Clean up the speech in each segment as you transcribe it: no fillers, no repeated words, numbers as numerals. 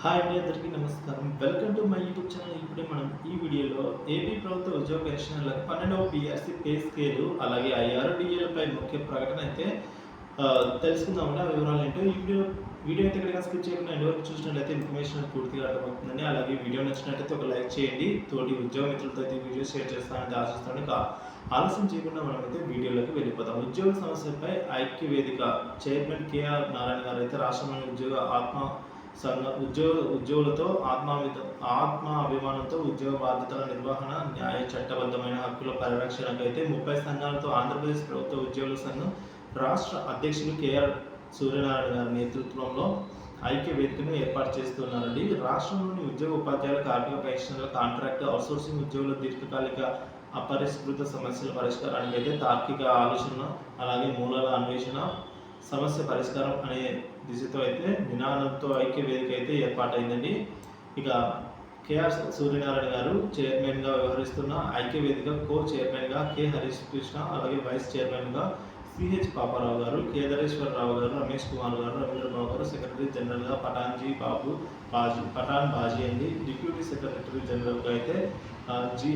Hi అండి, అందరికీ నమస్కారం. Welcome to my YouTube channel. ఇప్పుడే మనం ఈ వీడియోలో ఏపీ ప్రభుత్వ ఉద్యోగ పెన్షనర్లకు 12వ పీఆర్సీ పే స్కేలు అలాగే ఐఆర్డీఏలపై ముఖ్య ప్రకటన అయితే తెలుసుకుందామండి. ఆ వివరాలు ఏంటో ఈ వీడియో అయితే ఇక్కడ స్కిప్ చేయకుండా ఎండ్ వరకు చూసినట్లయితే ఇన్ఫర్మేషన్ పూర్తిగా అర్థమవుతుందండి. అలాగే వీడియో నచ్చినట్లయితే ఒక లైక్ చేయండి. తోటి ఉద్యోగ మిత్రులతో అయితే వీడియో షేర్ చేస్తానని ఆశిస్తాను. ఆలస్యం చేయకుండా మనమైతే వీడియోలోకి వెళ్ళిపోతాం. ఉద్యోగ సమస్యలపై ఐక్య వేదిక చైర్మన్ కేఆర్ నారాయణ గారు అయితే రాష్ట్రంలోని ఉద్యోగులతో ఆత్మాభిమానంతో ఉద్యోగ బాధ్యతల నిర్వహణ, న్యాయ చట్టబద్ధమైన హక్కుల పరిరక్షణకు అయితే 30 సంఘాలతో ఆంధ్రప్రదేశ్ ప్రభుత్వ ఉద్యోగుల సంఘం రాష్ట్ర అధ్యక్షులు కేఆర్ సూర్యనారాయణ గారి నేతృత్వంలో ఐక్య వేదికను ఏర్పాటు చేస్తున్నారండి. రాష్ట్రంలోని ఉద్యోగ ఉపాధ్యాయుల, కార్మిక పెన్షనర్ల, కాంట్రాక్ట్ అవుట్సోర్సింగ్ ఉద్యోగుల దీర్ఘకాలిక అపరిష్కృత సమస్యల పరిష్కారానికి అయితే తార్కిక ఆలోచన, అలాగే మూలాల అన్వేషణ, సమస్య పరిష్కారం అనే దిశతో అయితే నినాదంతో ఐక్య వేదిక అయితే ఏర్పాటైందండి. ఇక కేఆర్ సూర్యనారాయణ గారు చైర్మన్గా వ్యవహరిస్తున్న ఐక్య వేదిక కో చైర్మన్గా కె హరీష్ కృష్ణ, అలాగే వైస్ చైర్మన్గా సిహెచ్ పాపారావు గారు, కేదారేశ్వరరావు గారు, రమేష్ కుమార్ గారు, రవీంద్రబాబు గారు, సెక్రటరీ జనరల్గా పఠాన్ బాజీ అండి. డిప్యూటీ సెక్రటరీ జనరల్గా అయితే జి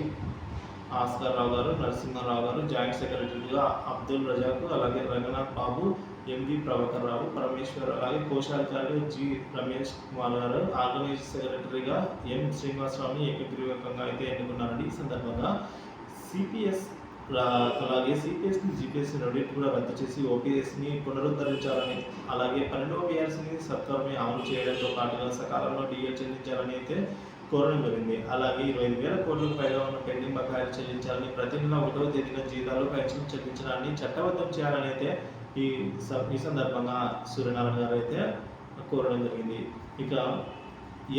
ఆస్కర్ రావు గారు, నరసింహారావు గారు, జాయింట్ సెక్రటరీగా అబ్దుల్ రజాకు, అలాగే రంగనాథ్ బాబు, ఎంవి ప్రభాకర్ రావు, పరమేశ్వర్, అలాగే కోశాధికారిగా జి రమేష్ కుమార్ గారు, ఆర్గనైజింగ్ సెక్రటరీగా ఎం శ్రీనివాసరావుని ఏకగ్రీవకంగా అయితే ఎన్నుకున్నారండి. ఈ సందర్భంగా సిపిఎస్ అలాగే సిపిఎస్ని జీపీఎస్ని రెండింటి కూడా రద్దు చేసి ఓపీఎస్ని పునరుద్ధరించాలని, అలాగే 12వ పీఆర్సీని సత్వరమే అమలు చేయడంతో పాటుగా సకాలంలో డిఎల్ చెల్లించాలని అయితే కోరడం జరిగింది. అలాగే 25,000 కోట్లకు పైగా ఉన్న పెండింగ్ బకాయిలు చెల్లించాలని, ప్రతి నెల 1వ తేదీన జీతాలు పెన్షన్ చెల్లించడాన్ని చట్టబద్ధం చేయాలని అయితే ఈ సందర్భంగా సూర్యనారాయణ గారు అయితే కోరడం జరిగింది. ఇక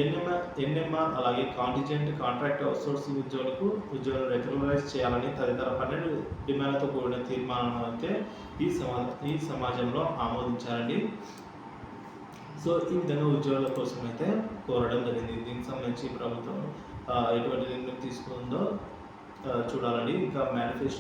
ఎన్ఎంఆర్ అలాగే కాంటిజెంట్, కాంట్రాక్ట్ అవుట్సోర్సింగ్ ఉద్యోగులను రెగ్యులరైజ్ చేయాలని తదితర 12 డిమాండ్లతో కూడిన తీర్మానం అయితే ఈ సమాజంలో ఆమోదించారండి. సో ఈ విధంగా ఉద్యోగుల కోసం అయితే కోరడం జరిగింది. దీనికి సంబంధించి ప్రభుత్వం ఎటువంటి నిర్ణయం తీసుకుందో చూడాలండి. ఇంకా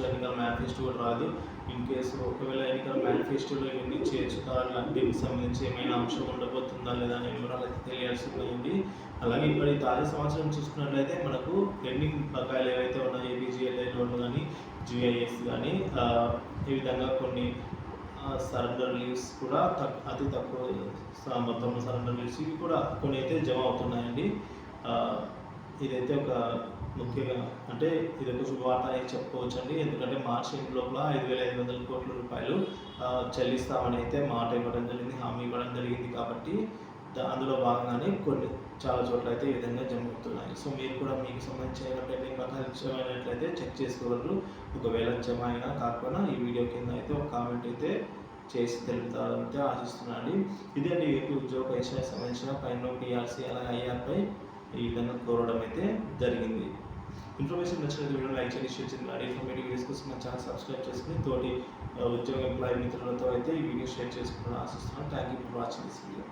ఎన్నికల మేనిఫెస్టో కూడా రాదు. ఇన్ కేసు ఒకవేళ ఎన్నికల మేనిఫెస్టోలో ఇవన్నీ చేర్చుతారా, దీనికి సంబంధించి ఏమైనా అంశం ఉండబోతుందా లేదా అనే వివరాలు అయితే తెలియాల్సింది. అలాగే ఇప్పుడు తాజా సంవత్సరం చూసుకున్నట్లయితే మనకు పెండింగ్ బకాయిలు ఏవైతే ఉన్నాయో ఏబీజీఎల్ఐ లోన్లు కానీ, జిఐఎస్ కానీ, ఈ విధంగా కొన్ని సరెండర్ లీవ్స్ కూడా అతి తక్కువ మొత్తంలో సరెండర్ లీవ్స్ ఇవి కూడా కొన్ని అయితే జమ అవుతున్నాయండి. ఇదైతే ఒక ముఖ్యంగా అంటే ఇది ఒక శుభవార్త అని చెప్పుకోవచ్చండి. ఎందుకంటే మార్చి ఎండ్ లోపల 5,500 కోట్ల రూపాయలు చెల్లిస్తామని అయితే మాట ఇవ్వడం జరిగింది, హామీ ఇవ్వడం జరిగింది. కాబట్టి అందులో భాగంగానే చాలా చోట్ల అయితే ఈ విధంగా జరుగుతున్నాయి. సో మీరు కూడా మీకు సంబంధించిన పెండింగ్ బకాయిలు జమ అయినట్లయితే చెక్ చేసుకోగలరు. ఒకవేళ జమ అయినా కాకపోయినా ఈ వీడియో కింద అయితే ఒక కామెంట్ అయితే చేసి తెలుపుతారంటే ఆశిస్తున్నాను. ఇదే అండి ఏపీ ఉద్యోగ పెన్షన్ సంబంధించిన పైన పీఆర్సీ అలాగే ఐఆర్పై ఈ విధంగా కోరడం అయితే జరిగింది. ఇన్ఫర్మేషన్ నచ్చినట్టు వీడియో లైక్ చేసి షేర్ చేయండి. ఇన్ఫర్మేటివ్ వీడియోస్ కోసం మన ఛానల్ సబ్స్క్రైబ్ చేసుకుని తోటి ఉద్యోగ ఎంప్లాయీ మిత్రులతో అయితే ఈ వీడియో షేర్ చేసుకుంటాను ఆశిస్తున్నాను. Thank you for watching this video.